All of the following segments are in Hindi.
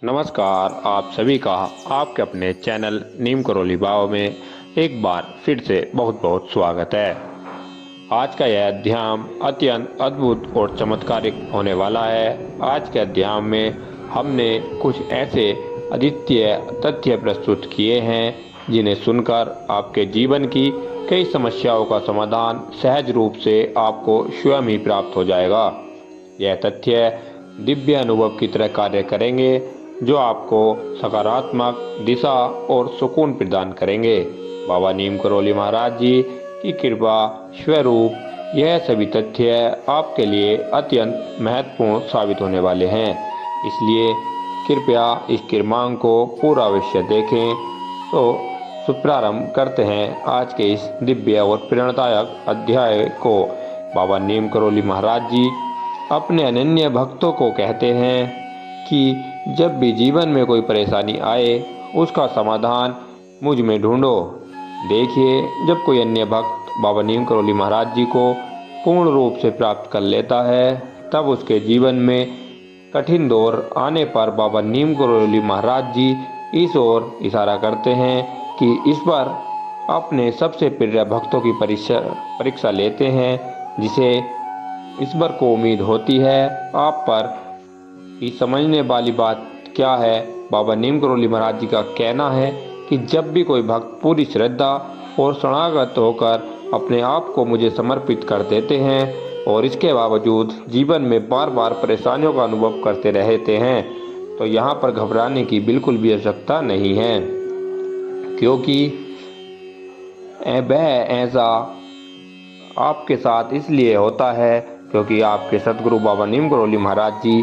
नमस्कार आप सभी का आपके अपने चैनल नीम करोली बाव में एक बार फिर से बहुत बहुत स्वागत है। आज का यह अध्याय अत्यंत अद्भुत और चमत्कारिक होने वाला है। आज के अध्याय में हमने कुछ ऐसे अद्वितीय तथ्य प्रस्तुत किए हैं जिन्हें सुनकर आपके जीवन की कई समस्याओं का समाधान सहज रूप से आपको स्वयं ही प्राप्त हो जाएगा। यह तथ्य दिव्य अनुभव की तरह कार्य करेंगे जो आपको सकारात्मक दिशा और सुकून प्रदान करेंगे। बाबा नीम करोली महाराज जी की कृपा स्वरूप यह सभी तथ्य आपके लिए अत्यंत महत्वपूर्ण साबित होने वाले हैं, इसलिए कृपया इस कीर्तन को पूरा अवश्य देखें। तो शुभारंभ करते हैं आज के इस दिव्य और प्रेरणादायक अध्याय को। बाबा नीम करोली महाराज जी अपने अनन्य भक्तों को कहते हैं कि जब भी जीवन में कोई परेशानी आए उसका समाधान मुझ में ढूंढो। देखिए, जब कोई अन्य भक्त बाबा नीम करोली महाराज जी को पूर्ण रूप से प्राप्त कर लेता है तब उसके जीवन में कठिन दौर आने पर बाबा नीम करोली महाराज जी इस ओर इशारा करते हैं कि इस बार अपने सबसे प्रिय भक्तों की परीक्षा लेते हैं, जिसे ईश्वर को उम्मीद होती है आप पर कि समझने वाली बात क्या है। बाबा नीम करोली महाराज जी का कहना है कि जब भी कोई भक्त पूरी श्रद्धा और शरणागत होकर अपने आप को मुझे समर्पित कर देते हैं और इसके बावजूद जीवन में बार बार परेशानियों का अनुभव करते रहते हैं तो यहाँ पर घबराने की बिल्कुल भी आवश्यकता नहीं है, क्योंकि वह ऐसा आपके साथ इसलिए होता है क्योंकि आपके सदगुरु बाबा नीम करोली महाराज जी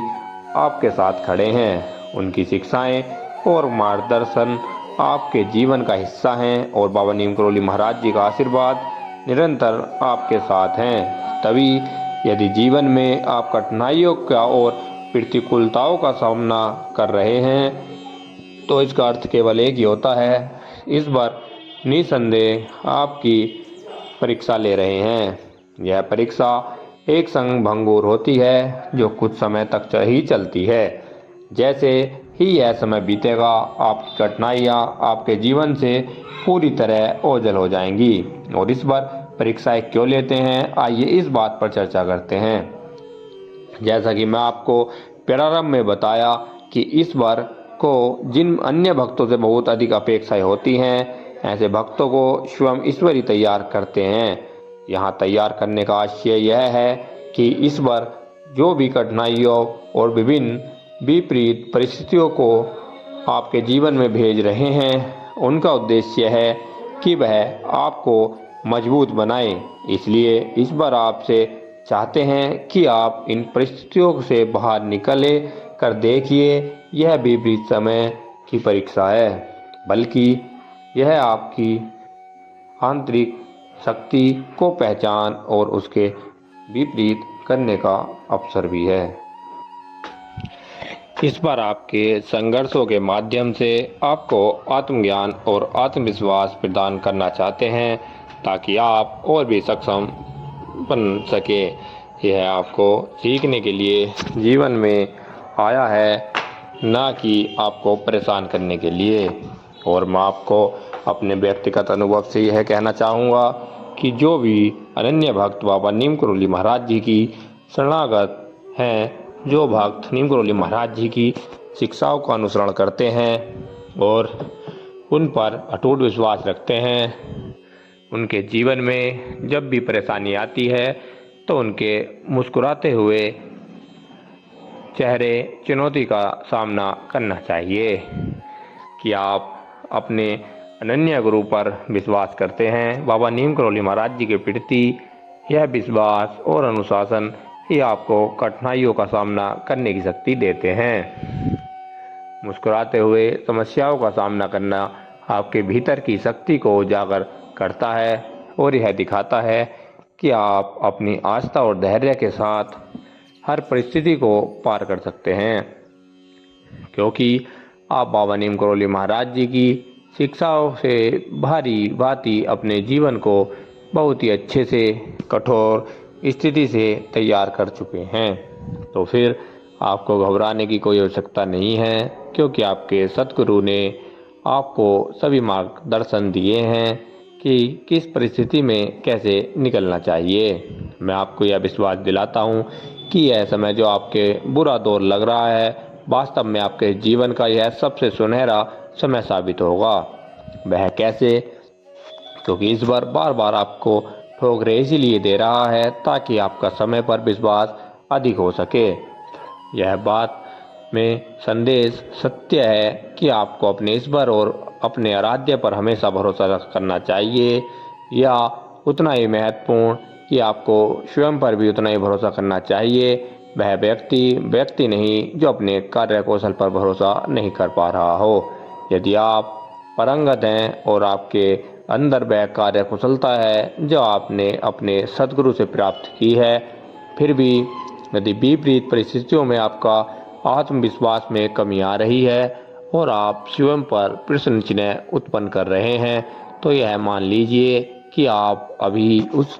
आपके साथ खड़े हैं। उनकी शिक्षाएं और मार्गदर्शन आपके जीवन का हिस्सा हैं और बाबा नीम करोली महाराज जी का आशीर्वाद निरंतर आपके साथ हैं। तभी यदि जीवन में आप कठिनाइयों का और प्रतिकूलताओं का सामना कर रहे हैं तो इसका अर्थ केवल एक ही होता है, इस बार निसंदेह आपकी परीक्षा ले रहे हैं। यह परीक्षा एक संग भंगुर होती है जो कुछ समय तक ही चलती है। जैसे ही यह समय बीतेगा आपकी कठिनाइयाँ आपके जीवन से पूरी तरह ओझल हो जाएंगी। और इस बार परीक्षाएं क्यों लेते हैं, आइए इस बात पर चर्चा करते हैं। जैसा कि मैं आपको प्रारंभ में बताया कि इस बार को जिन अन्य भक्तों से बहुत अधिक अपेक्षाएं होती हैं, ऐसे भक्तों को स्वयं ईश्वर ही तैयार करते हैं। यहाँ तैयार करने का आशय यह है कि इस बार जो भी कठिनाइयों और विभिन्न विपरीत परिस्थितियों को आपके जीवन में भेज रहे हैं उनका उद्देश्य है कि वह आपको मजबूत बनाए। इसलिए इस बार आपसे चाहते हैं कि आप इन परिस्थितियों से बाहर निकले कर देखिए। यह विपरीत समय की परीक्षा है, बल्कि यह आपकी आंतरिक शक्ति को पहचान और उसके विपरीत करने का अवसर भी है। इस बार आपके संघर्षों के माध्यम से आपको आत्मज्ञान और आत्मविश्वास प्रदान करना चाहते हैं ताकि आप और भी सक्षम बन सके। यह आपको सीखने के लिए जीवन में आया है, ना कि आपको परेशान करने के लिए। और मैं आपको अपने व्यक्तिगत अनुभव से यह कहना चाहूँगा कि जो भी अनन्य भक्त बाबा नीम करोली महाराज जी की शरणागत हैं, जो भक्त नीम करोली महाराज जी की शिक्षाओं का अनुसरण करते हैं और उन पर अटूट विश्वास रखते हैं, उनके जीवन में जब भी परेशानी आती है तो उनके मुस्कुराते हुए चेहरे चुनौती का सामना करना चाहिए। कि आप अपने अनन्य गुरु पर विश्वास करते हैं। बाबा नीम करोली महाराज जी के प्रति यह विश्वास और अनुशासन ही आपको कठिनाइयों का सामना करने की शक्ति देते हैं। मुस्कुराते हुए समस्याओं का सामना करना आपके भीतर की शक्ति को उजागर करता है और यह दिखाता है कि आप अपनी आस्था और धैर्य के साथ हर परिस्थिति को पार कर सकते हैं, क्योंकि आप बाबा नीम करोली महाराज जी की शिक्षाओं से भारी भांति अपने जीवन को बहुत ही अच्छे से कठोर स्थिति से तैयार कर चुके हैं। तो फिर आपको घबराने की कोई आवश्यकता नहीं है, क्योंकि आपके सद्गुरु ने आपको सभी मार्गदर्शन दिए हैं कि किस परिस्थिति में कैसे निकलना चाहिए। मैं आपको यह विश्वास दिलाता हूँ कि यह समय जो आपके बुरा दौर लग रहा है, वास्तव में आपके जीवन का यह सबसे सुनहरा समय साबित होगा। वह कैसे? क्योंकि इस बार बार बार आपको ठोकरें इसीलिए दे रहा है ताकि आपका समय पर विश्वास अधिक हो सके। यह बात में संदेश सत्य है कि आपको अपने ईश्वर और अपने आराध्य पर हमेशा भरोसा करना चाहिए, या उतना ही महत्वपूर्ण कि आपको स्वयं पर भी उतना ही भरोसा करना चाहिए। वह व्यक्ति नहीं जो अपने कार्य कौशल पर भरोसा नहीं कर पा रहा हो। यदि आप पारंगत हैं और आपके अंदर वह कार्य कुशलता है जो आपने अपने सद्गुरु से प्राप्त की है, फिर भी यदि विपरीत परिस्थितियों में आपका आत्मविश्वास में कमी आ रही है और आप स्वयं पर प्रश्न चिन्ह उत्पन्न कर रहे हैं, तो यह मान लीजिए कि आप अभी उस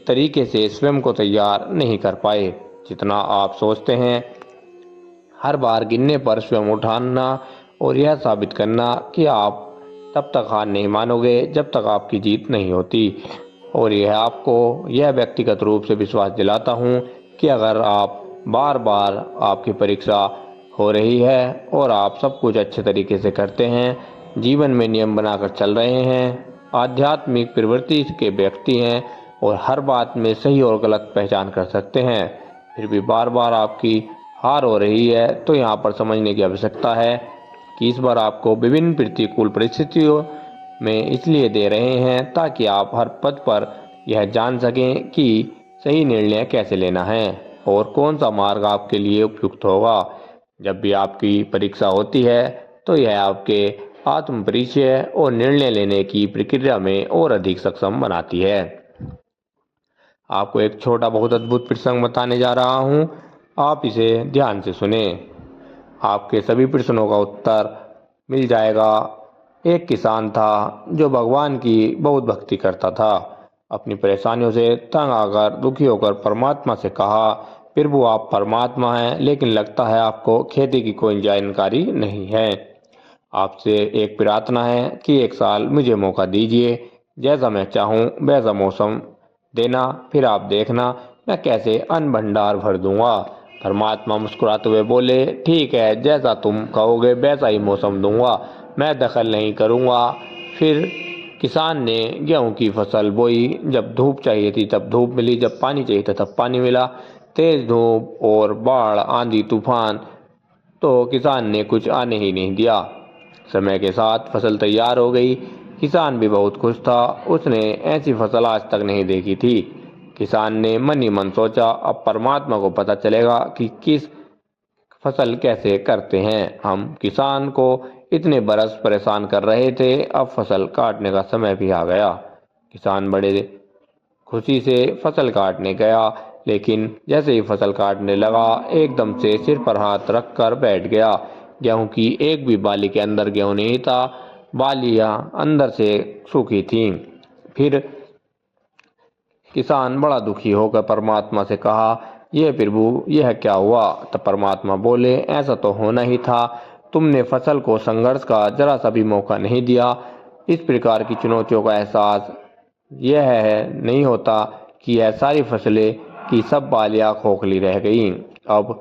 तरीके से स्वयं को तैयार नहीं कर पाए जितना आप सोचते हैं। हर बार गिरने पर स्वयं उठाना और यह साबित करना कि आप तब तक हार नहीं मानोगे जब तक आपकी जीत नहीं होती। और यह आपको यह व्यक्तिगत रूप से विश्वास दिलाता हूँ कि अगर आप बार बार आपकी परीक्षा हो रही है और आप सब कुछ अच्छे तरीके से करते हैं, जीवन में नियम बनाकर चल रहे हैं, आध्यात्मिक प्रवृत्ति के व्यक्ति हैं और हर बात में सही और गलत पहचान कर सकते हैं, फिर भी बार बार आपकी हार हो रही है, तो यहाँ पर समझने की आवश्यकता है कि इस बार आपको विभिन्न प्रतिकूल परिस्थितियों में इसलिए दे रहे हैं ताकि आप हर पद पर यह जान सकें कि सही निर्णय कैसे लेना है और कौन सा मार्ग आपके लिए उपयुक्त होगा। जब भी आपकी परीक्षा होती है तो यह आपके आत्म परिचय और निर्णय लेने की प्रक्रिया में और अधिक सक्षम बनाती है। आपको एक छोटा बहुत अद्भुत प्रसंग बताने जा रहा हूँ, आप इसे ध्यान से सुने। आपके सभी प्रश्नों का उत्तर मिल जाएगा। एक किसान था जो भगवान की बहुत भक्ति करता था। अपनी परेशानियों से तंग आकर दुखी होकर परमात्मा से कहा, प्रभु आप परमात्मा हैं, लेकिन लगता है आपको खेती की कोई जानकारी नहीं है। आपसे एक प्रार्थना है कि एक साल मुझे मौका दीजिए, जैसा मैं चाहूँ वैसा मौसम देना, फिर आप देखना मैं कैसे अन्न भंडार भर दूंगा। परमात्मा मुस्कुराते हुए बोले, ठीक है, जैसा तुम कहोगे वैसा ही मौसम दूंगा, मैं दखल नहीं करूंगा। फिर किसान ने गेहूं की फसल बोई। जब धूप चाहिए थी तब धूप मिली, जब पानी चाहिए था तब पानी मिला। तेज धूप और बाढ़, आंधी, तूफान, तो किसान ने कुछ आने ही नहीं दिया। समय के साथ फसल तैयार हो गई। किसान भी बहुत खुश था, उसने ऐसी फसल आज तक नहीं देखी थी। किसान ने मन ही मन सोचा, अब परमात्मा को पता चलेगा कि किस फसल कैसे करते हैं। हम किसान को इतने बरस परेशान कर रहे थे, अब फसल काटने का समय भी आ गया। किसान बड़े खुशी से फसल काटने गया, लेकिन जैसे ही फसल काटने लगा एकदम से सिर पर हाथ रखकर बैठ गया। गेहूं की एक भी बाली के अंदर गेहूं नहीं था, बालियां अंदर से सूखी थीं। फिर किसान बड़ा दुखी होकर परमात्मा से कहा, यह प्रभु यह क्या हुआ? तब परमात्मा बोले, ऐसा तो होना ही था, तुमने फसल को संघर्ष का जरा सा भी मौका नहीं दिया। इस प्रकार की चुनौतियों का एहसास यह है नहीं होता कि यह सारी फसलें की सब बालियां खोखली रह गईं। अब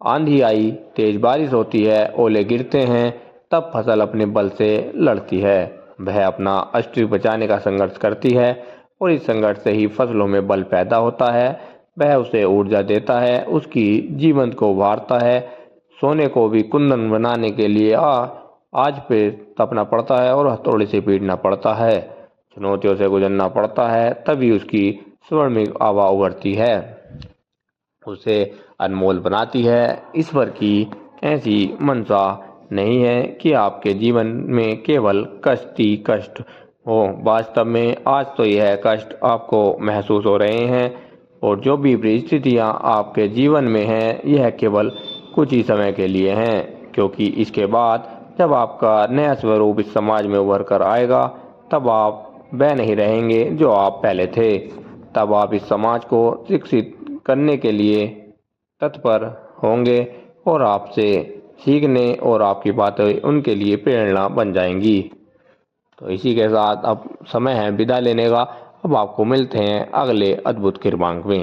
आंधी आई, तेज बारिश होती है, ओले गिरते हैं, तब फसल अपने बल से लड़ती है। वह अपना अस्तित्व बचाने का संघर्ष करती है और इस संघर्ष से ही फसलों में बल पैदा होता है। वह उसे ऊर्जा देता है, उसकी जीवन को उभारता है। सोने को भी कुंदन बनाने के लिए आज पे तपना पड़ता है और हथौड़े से पीटना पड़ता है। चुनौतियों से गुजरना पड़ता है, तभी उसकी स्वर्णिम आभा उभरती है, उसे अनमोल बनाती है। ईश्वर की ऐसी मंशा नहीं है कि आपके जीवन में केवल कष्ट ही कष्ट हो। वास्तव में आज तो यह कष्ट आपको महसूस हो रहे हैं, और जो भी परिस्थितियाँ आपके जीवन में हैं यह केवल कुछ ही समय के लिए हैं, क्योंकि इसके बाद जब आपका नया स्वरूप इस समाज में उभर कर आएगा, तब आप वह नहीं रहेंगे जो आप पहले थे। तब आप इस समाज को शिक्षित करने के लिए तत्पर होंगे और आपसे सीखने और आपकी बातें उनके लिए प्रेरणा बन जाएंगी। तो इसी के साथ अब समय है विदा लेने का। अब आपको मिलते हैं अगले अद्भुत कृपांक में।